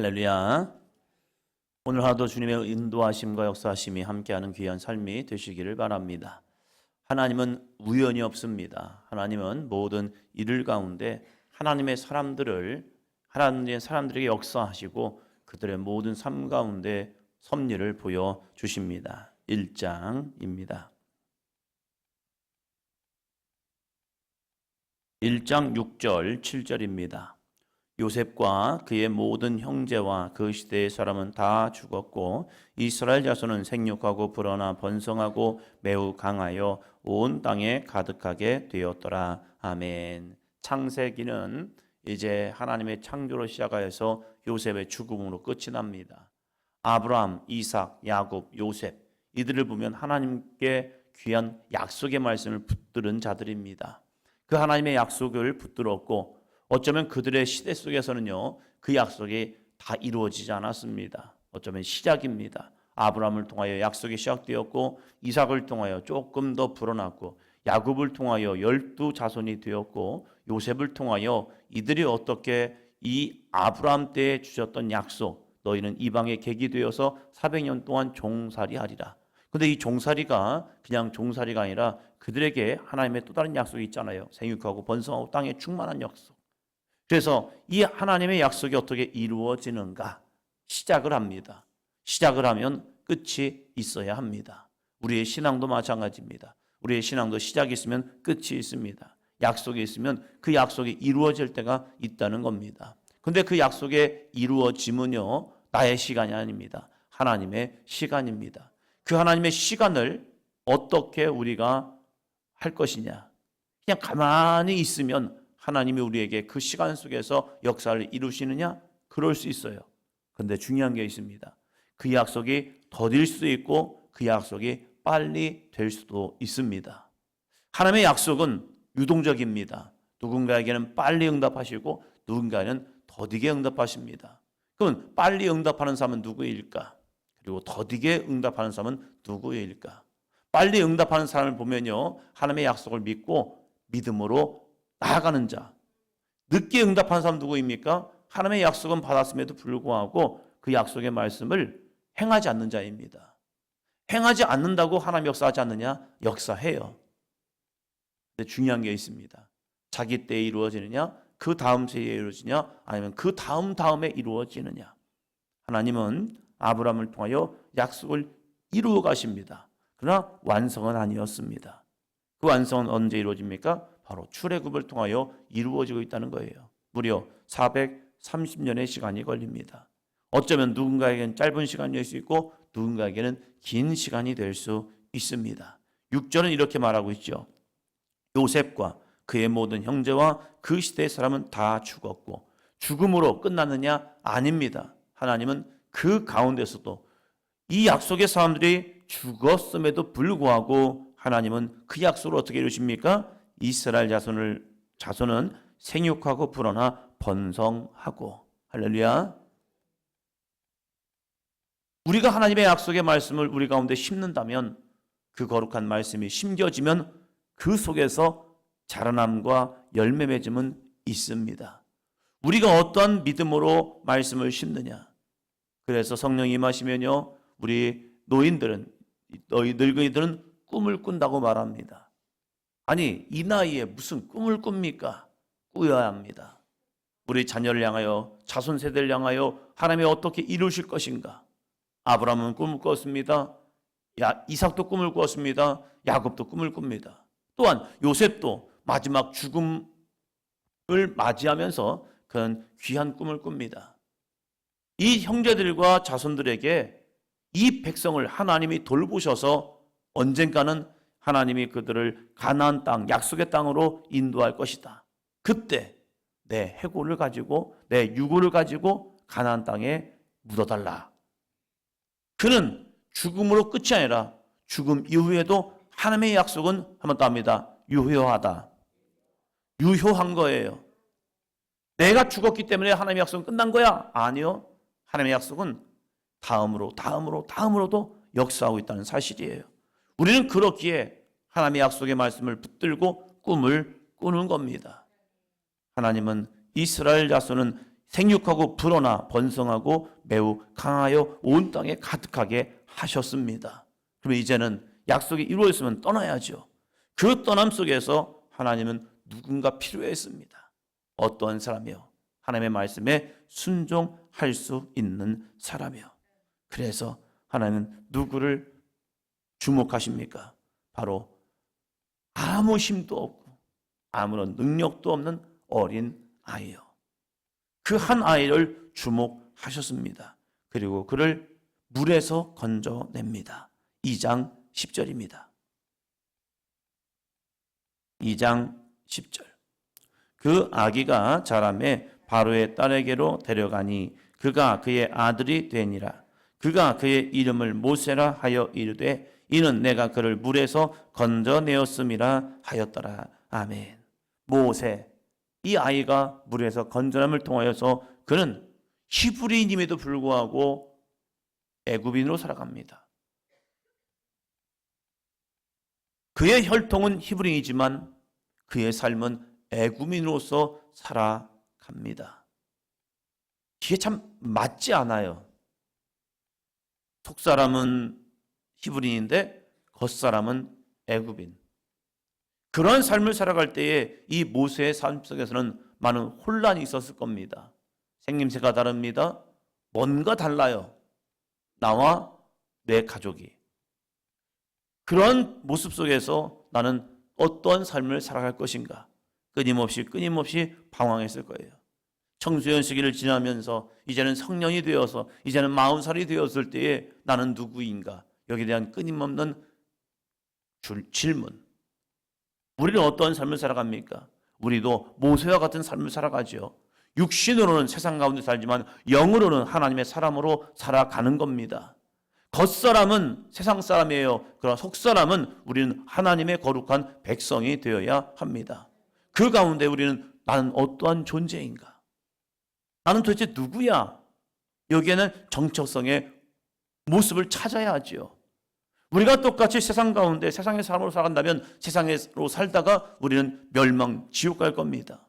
할렐루야. 오늘 하루도 주님의 인도하심과 역사하심이 함께하는 귀한 삶이 되시기를 바랍니다. 하나님은 우연이 없습니다. 하나님은 모든 일을 가운데 하나님의 사람들에게 역사하시고 그들의 모든 삶 가운데 섭리를 보여주십니다. 1장입니다. 1장 6절 7절입니다. 요셉과 그의 모든 형제와 그 시대의 사람은 다 죽었고 이스라엘 자손은 생육하고 불어나 번성하고 매우 강하여 온 땅에 가득하게 되었더라. 아멘. 창세기는 이제 하나님의 창조로 시작하여서 요셉의 죽음으로 끝이 납니다. 아브라함, 이삭, 야곱, 요셉 이들을 보면 하나님께 귀한 약속의 말씀을 붙들은 자들입니다. 그 하나님의 약속을 붙들었고 어쩌면 그들의 시대 속에서는요, 그 약속이 다 이루어지지 않았습니다. 어쩌면 시작입니다. 아브라함을 통하여 약속이 시작되었고 이삭을 통하여 조금 더 불어났고 야곱을 통하여 12자손이 되었고 요셉을 통하여 이들이 어떻게 이 아브라함 때에 주셨던 약속 너희는 이방의 객이 되어서 400년 동안 종살이하리라. 그런데 이 종살이가 그냥 종살이가 아니라 그들에게 하나님의 또 다른 약속이 있잖아요. 생육하고 번성하고 땅에 충만한 약속. 그래서 이 하나님의 약속이 어떻게 이루어지는가 시작을 합니다. 시작을 하면 끝이 있어야 합니다. 우리의 신앙도 마찬가지입니다. 우리의 신앙도 시작이 있으면 끝이 있습니다. 약속이 있으면 그 약속이 이루어질 때가 있다는 겁니다. 그런데 그 약속의 이루어짐은요, 나의 시간이 아닙니다. 하나님의 시간입니다. 그 하나님의 시간을 어떻게 우리가 할 것이냐. 그냥 가만히 있으면 하나님이 우리에게 그 시간 속에서 역사를 이루시느냐? 그럴 수 있어요. 그런데 중요한 게 있습니다. 그 약속이 더딜 수도 있고 그 약속이 빨리 될 수도 있습니다. 하나님의 약속은 유동적입니다. 누군가에게는 빨리 응답하시고 누군가에는 더디게 응답하십니다. 그럼 빨리 응답하는 사람은 누구일까? 그리고 더디게 응답하는 사람은 누구일까? 빨리 응답하는 사람을 보면요, 하나님의 약속을 믿고 믿음으로 나아가는 자. 늦게 응답하는 사람 누구입니까? 하나님의 약속은 받았음에도 불구하고 그 약속의 말씀을 행하지 않는 자입니다. 행하지 않는다고 하나님 역사하지 않느냐? 역사해요. 근데 중요한 게 있습니다. 자기 때에 이루어지느냐? 그 다음 세에 이루어지냐? 아니면 그 다음에 이루어지느냐? 하나님은 아브라함을 통하여 약속을 이루어 가십니다. 그러나 완성은 아니었습니다. 그 완성은 언제 이루어집니까? 바로 출애굽을 통하여 이루어지고 있다는 거예요. 무려 430년의 시간이 걸립니다. 어쩌면 누군가에게는 짧은 시간이 될 수 있고 누군가에게는 긴 시간이 될 수 있습니다. 6절은 이렇게 말하고 있죠. 요셉과 그의 모든 형제와 그 시대의 사람은 다 죽었고 죽음으로 끝났느냐? 아닙니다. 하나님은 그 가운데서도 이 약속의 사람들이 죽었음에도 불구하고 하나님은 그 약속을 어떻게 이루십니까? 이스라엘 자손은 생육하고 불어나 번성하고. 할렐루야. 우리가 하나님의 약속의 말씀을 우리 가운데 심는다면 그 거룩한 말씀이 심겨지면 그 속에서 자라남과 열매 맺음은 있습니다. 우리가 어떠한 믿음으로 말씀을 심느냐. 그래서 성령이 임하시면요, 우리 노인들은, 너희 늙은이들은 꿈을 꾼다고 말합니다. 아니, 이 나이에 무슨 꿈을 꿉니까? 꾸어야 합니다. 우리 자녀를 향하여, 자손 세대를 향하여 하나님이 어떻게 이루실 것인가? 아브라함은 꿈을 꾸었습니다. 이삭도 꿈을 꾸었습니다. 야곱도 꿈을 꿉니다. 또한 요셉도 마지막 죽음을 맞이하면서 그런 귀한 꿈을 꿉니다. 이 형제들과 자손들에게 이 백성을 하나님이 돌보셔서 언젠가는 하나님이 그들을 가나안 땅, 약속의 땅으로 인도할 것이다. 그때 내 해골을 가지고 내 유골을 가지고 가나안 땅에 묻어달라. 그는 죽음으로 끝이 아니라 죽음 이후에도 하나님의 약속은 한번 더 합니다. 유효하다. 유효한 거예요. 내가 죽었기 때문에 하나님의 약속은 끝난 거야? 아니요. 하나님의 약속은 다음으로도 역사하고 있다는 사실이에요. 우리는 그렇기에 하나님의 약속의 말씀을 붙들고 꿈을 꾸는 겁니다. 하나님은 이스라엘 자손은 생육하고 불어나 번성하고 매우 강하여 온 땅에 가득하게 하셨습니다. 그러면 이제는 약속이 이루어졌으면 떠나야죠. 그 떠남 속에서 하나님은 누군가 필요했습니다. 어떠한 사람이요? 하나님의 말씀에 순종할 수 있는 사람이요. 그래서 하나님은 누구를 주목하십니까? 바로 아무 힘도 없고 아무런 능력도 없는 어린 아이요. 그 한 아이를 주목하셨습니다. 그리고 그를 물에서 건져냅니다. 2장 10절입니다. 2장 10절. 그 아기가 자라매 바로의 딸에게로 데려가니 그가 그의 아들이 되니라. 그가 그의 이름을 모세라 하여 이르되 이는 내가 그를 물에서 건져내었음이라 하였더라. 아멘. 모세, 이 아이가 물에서 건져남을 통하여서 그는 히브리인임에도 불구하고 애굽인으로 살아갑니다. 그의 혈통은 히브리인이지만 그의 삶은 애굽인으로서 살아갑니다. 이게 참 맞지 않아요. 속사람은 히브리인인데 겉사람은 애굽인. 그런 삶을 살아갈 때에 이 모세의 삶 속에서는 많은 혼란이 있었을 겁니다. 생김새가 다릅니다. 뭔가 달라요. 나와 내 가족이. 그런 모습 속에서 나는 어떤 삶을 살아갈 것인가? 끊임없이 방황했을 거예요. 청소년 시기를 지나면서 이제는 성년이 되어서 이제는 40살이 되었을 때에 나는 누구인가? 여기에 대한 끊임없는 질문. 우리는 어떤 삶을 살아갑니까? 우리도 모세와 같은 삶을 살아가죠. 육신으로는 세상 가운데 살지만 영으로는 하나님의 사람으로 살아가는 겁니다. 겉사람은 세상 사람이에요. 그러나 속사람은 우리는 하나님의 거룩한 백성이 되어야 합니다. 그 가운데 우리는 나는 어떠한 존재인가? 나는 도대체 누구야? 여기에는 정체성의 모습을 찾아야 하지요. 우리가 똑같이 세상 가운데 세상의 사람으로 살아간다면 세상으로 살다가 우리는 멸망, 지옥 갈 겁니다.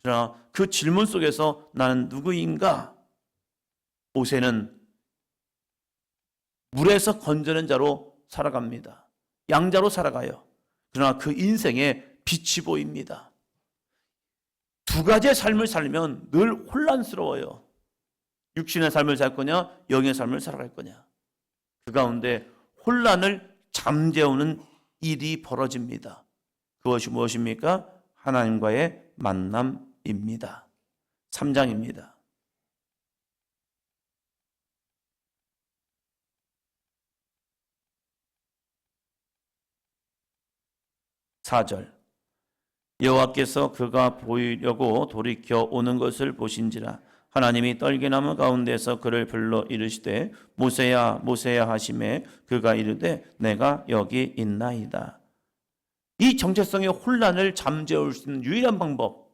그러나 그 질문 속에서 나는 누구인가? 모세는 물에서 건져낸 자로 살아갑니다. 양자로 살아가요. 그러나 그 인생에 빛이 보입니다. 두 가지의 삶을 살면 늘 혼란스러워요. 육신의 삶을 살 거냐, 영의 삶을 살아갈 거냐. 그 가운데 혼란을 잠재우는 일이 벌어집니다. 그것이 무엇입니까? 하나님과의 만남입니다. 3장입니다. 4절. 여호와께서 그가 보이려고 돌이켜 오는 것을 보신지라 하나님이 떨기나무 가운데서 그를 불러 이르시되 모세야 모세야 하시매 그가 이르되 내가 여기 있나이다. 이 정체성의 혼란을 잠재울 수 있는 유일한 방법,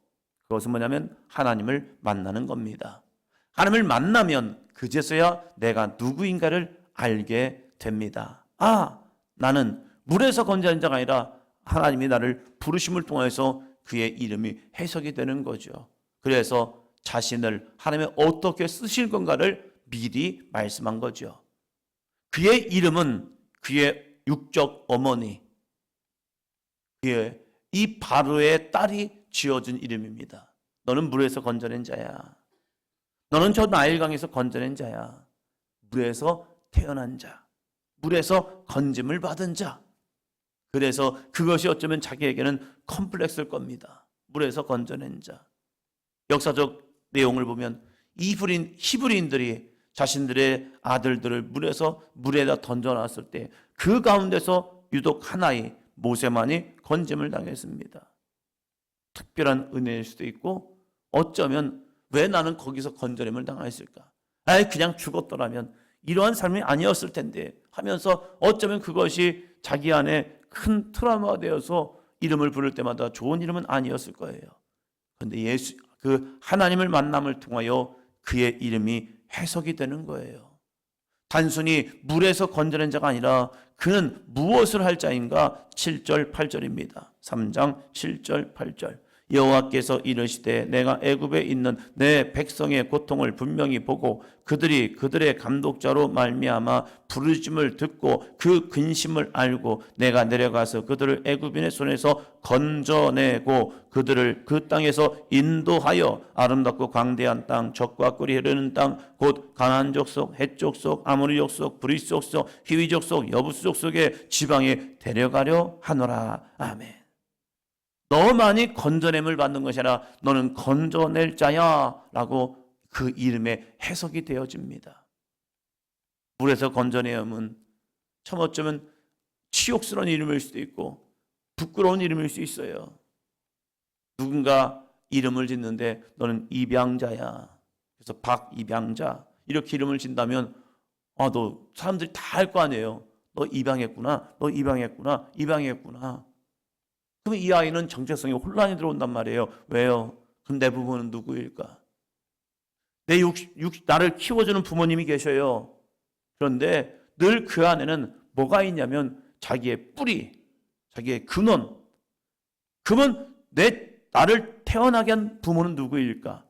그것은 뭐냐면 하나님을 만나는 겁니다. 하나님을 만나면 그제서야 내가 누구인가를 알게 됩니다. 아, 나는 물에서 건져낸 자가 아니라 하나님이 나를 부르심을 통해서 그의 이름이 해석이 되는 거죠. 그래서 자신을 하나님이 어떻게 쓰실 건가를 미리 말씀한 거죠. 그의 이름은 그의 육적 어머니, 그의 이 바로의 딸이 지어준 이름입니다. 너는 물에서 건져낸 자야. 너는 저 나일강에서 건져낸 자야. 물에서 태어난 자, 물에서 건짐을 받은 자. 그래서 그것이 어쩌면 자기에게는 컴플렉스일 겁니다. 물에서 건져낸 자. 역사적 내용을 보면 히브리인들이 자신들의 아들들을 물에다 던져놨을 때 그 가운데서 유독 하나의 모세만이 건짐을 당했습니다. 특별한 은혜일 수도 있고 어쩌면 왜 나는 거기서 건져냄을 당했을까? 그냥 죽었더라면 이러한 삶이 아니었을 텐데 하면서 어쩌면 그것이 자기 안에 큰 트라우마가 되어서 이름을 부를 때마다 좋은 이름은 아니었을 거예요. 그런데 그 하나님을 만남을 통하여 그의 이름이 해석이 되는 거예요. 단순히 물에서 건져낸 자가 아니라 그는 무엇을 할 자인가? 7절 8절입니다. 3장 7절 8절. 여호와께서 이르시되 내가 애굽에 있는 내 백성의 고통을 분명히 보고 그들이 그들의 감독자로 말미암아 부르짖음을 듣고 그 근심을 알고 내가 내려가서 그들을 애굽인의 손에서 건져내고 그들을 그 땅에서 인도하여 아름답고 광대한 땅 젖과 꿀이 흐르는 땅 곧 가나안 족속, 헷 족속, 아모리 족속, 브리스 족속, 히위 족속, 여부스 족속의 지방에 데려가려 하노라. 아멘. 너 많이 건져냄을 받는 것이 아니라 너는 건져낼 자야 라고 그 이름의 해석이 되어집니다. 물에서 건져내음은 참 어쩌면 치욕스러운 이름일 수도 있고 부끄러운 이름일 수 있어요. 누군가 이름을 짓는데 너는 입양자야. 그래서 박입양자 이렇게 이름을 짓다면 너 사람들이 다 알 거 아니에요. 너 입양했구나. 너 입양했구나. 입양했구나. 그럼 이 아이는 정체성에 혼란이 들어온단 말이에요. 왜요? 그럼 내 부모는 누구일까? 나를 키워주는 부모님이 계셔요. 그런데 늘 그 안에는 뭐가 있냐면 자기의 뿌리, 자기의 근원. 그러면 나를 태어나게 한 부모는 누구일까?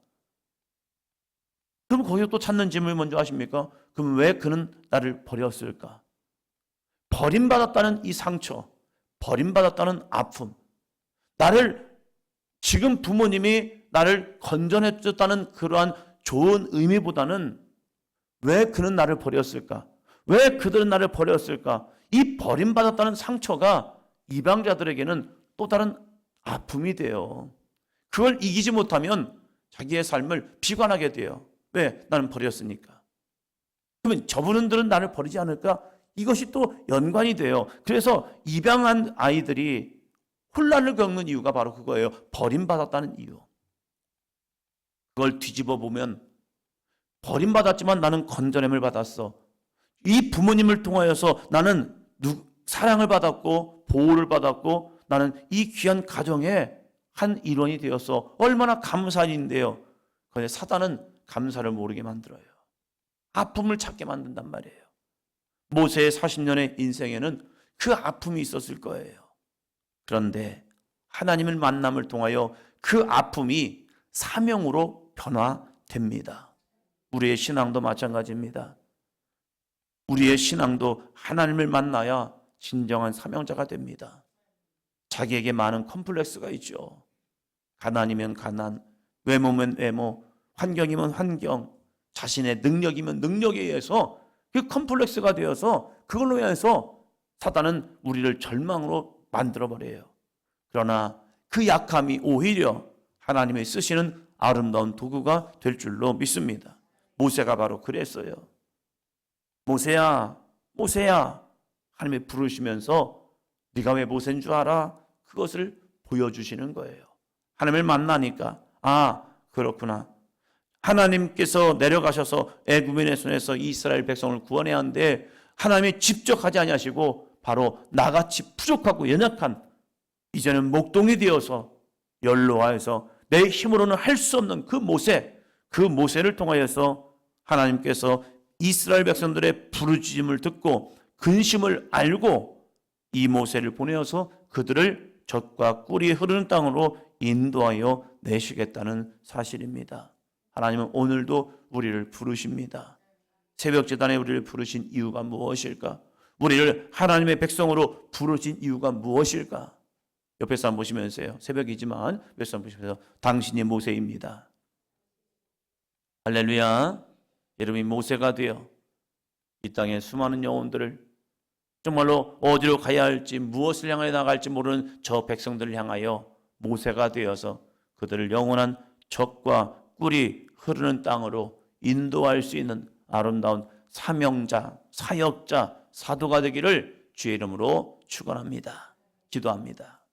그럼 거기서 또 찾는 질문을 먼저 하십니까? 그럼 왜 그는 나를 버렸을까? 버림받았다는 이 상처, 버림받았다는 아픔, 지금 부모님이 나를 건져내줬다는 그러한 좋은 의미보다는 왜 그는 나를 버렸을까? 왜 그들은 나를 버렸을까? 이 버림받았다는 상처가 이방자들에게는 또 다른 아픔이 돼요. 그걸 이기지 못하면 자기의 삶을 비관하게 돼요. 왜? 나는 버렸으니까. 그러면 저분들은 나를 버리지 않을까? 이것이 또 연관이 돼요. 그래서 입양한 아이들이 혼란을 겪는 이유가 바로 그거예요. 버림받았다는 이유. 그걸 뒤집어 보면 버림받았지만 나는 건져냄을 받았어. 이 부모님을 통하여서 나는 사랑을 받았고 보호를 받았고 나는 이 귀한 가정의 한 일원이 되었어. 얼마나 감사한 일인데요. 그런데 사단은 감사를 모르게 만들어요. 아픔을 찾게 만든단 말이에요. 모세의 40년의 인생에는 그 아픔이 있었을 거예요. 그런데 하나님을 만남을 통하여 그 아픔이 사명으로 변화됩니다. 우리의 신앙도 마찬가지입니다. 우리의 신앙도 하나님을 만나야 진정한 사명자가 됩니다. 자기에게 많은 컴플렉스가 있죠. 가난이면 가난, 외모면 외모, 환경이면 환경, 자신의 능력이면 능력에 의해서 그 컴플렉스가 되어서 그걸로 인해서 사단은 우리를 절망으로 만들어버려요. 그러나 그 약함이 오히려 하나님의 쓰시는 아름다운 도구가 될 줄로 믿습니다. 모세가 바로 그랬어요. 모세야, 모세야 하나님이 부르시면서 네가 왜 모세인 줄 알아? 그것을 보여주시는 거예요. 하나님을 만나니까 그렇구나. 하나님께서 내려가셔서 애굽인의 손에서 이스라엘 백성을 구원해야 하는데 하나님이 직접 하지 아니하시고 바로 나같이 부족하고 연약한 이제는 목동이 되어서 연로하여서 내 힘으로는 할 수 없는 그 모세를 통하여서 하나님께서 이스라엘 백성들의 부르짖음을 듣고 근심을 알고 이 모세를 보내어서 그들을 젖과 꿀이 흐르는 땅으로 인도하여 내시겠다는 사실입니다. 하나님은 오늘도 우리를 부르십니다. 새벽제단에 우리를 부르신 이유가 무엇일까? 우리를 하나님의 백성으로 부르신 이유가 무엇일까? 옆에 사람 보시면서요. 새벽이지만 옆에 사람 보시면서 당신이 모세입니다. 할렐루야. 여러분이 모세가 되어 이 땅의 수많은 영혼들을 정말로 어디로 가야 할지 무엇을 향하여 나갈지 모르는 저 백성들을 향하여 모세가 되어서 그들을 영원한 젖과 꿀이 흐르는 땅으로 인도할 수 있는 아름다운 사명자, 사역자, 사도가 되기를 주의 이름으로 축원합니다. 기도합니다.